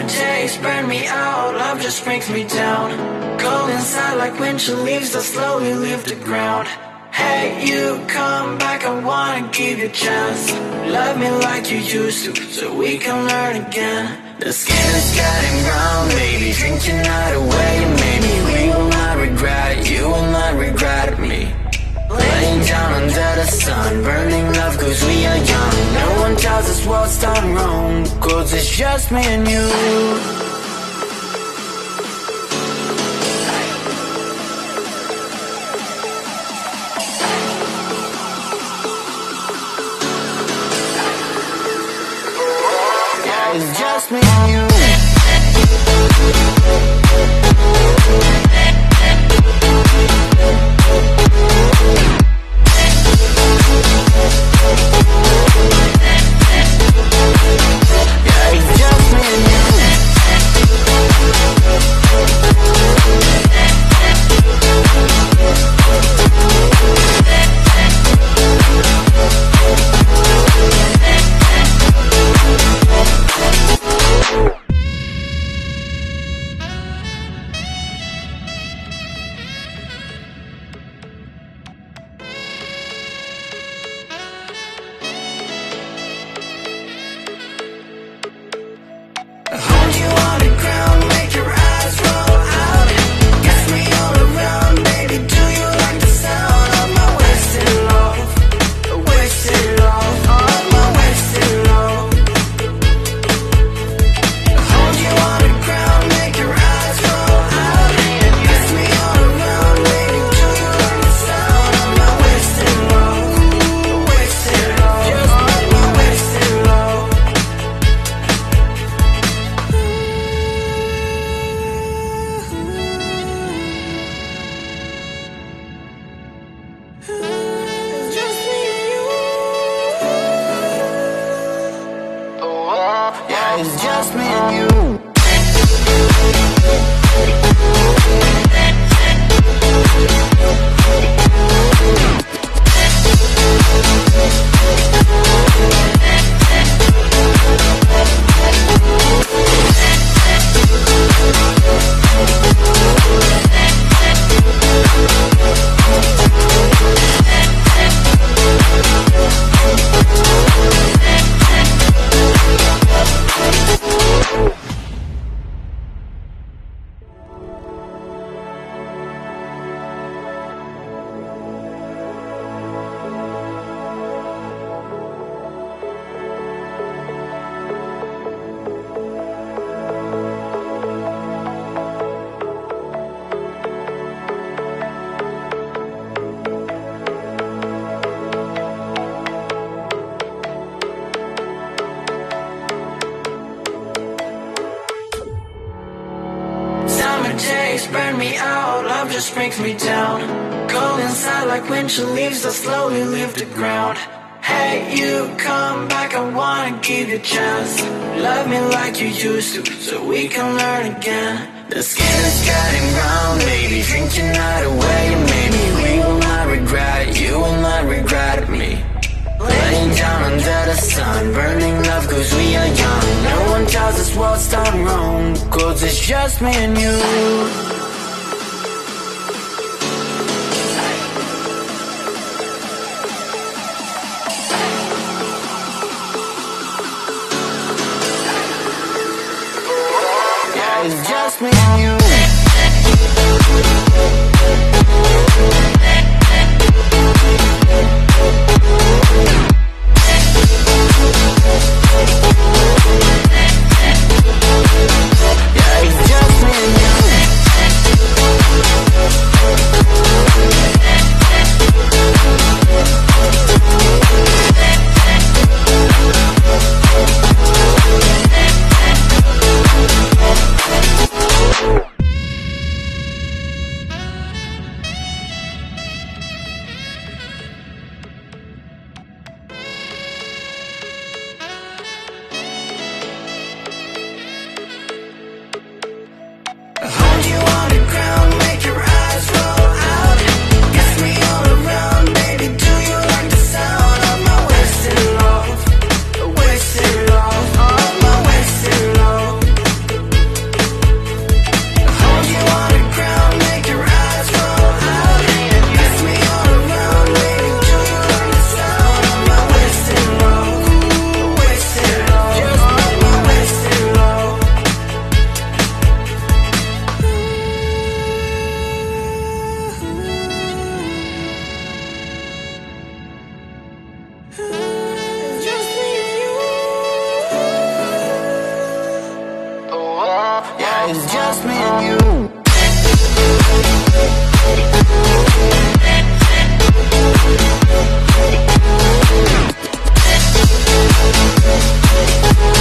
Days burn me out, love just brings me down. Cold inside like winter leaves that slowly leave the ground. Hey, you come back, I wanna give you a chance. Love me like you used to, so we can learn again. The skin is getting brown, baby, drink your night away. You made me, we will not regret it, you will not regret me. Laying down under the sun, burning love cause we are young. No one tells us what's done wrong, cause it's just me and you. Yeah, it's just me and you. Hold you on the ground, make your eyes roll out. Kiss me all around, baby, do you like the sound of my wasted love? Wasted love, of my wasted love. Hold you on the ground, make your eyes roll out. Kiss me all around, baby, do you like the sound of my wasted love? Wasted love, just of my wasted love. It's just me and you. Oh, yeah, it's just me and you. Summer days burn me out, love just brings me down. Cold inside like winter leaves that slowly leave the ground. Hey, you come back, I wanna give you a chance. Love me like you used to, so we can learn again. The skin is getting brown, baby, drink your night away. You made me, we will not regret it, you will not regret me. Laying down under the sun, burning love cause we are young. No one tells us what's done wrong, cause it's just me and you. Yeah, it's just me and you. Yeah, it's just me and you. It's just me and you.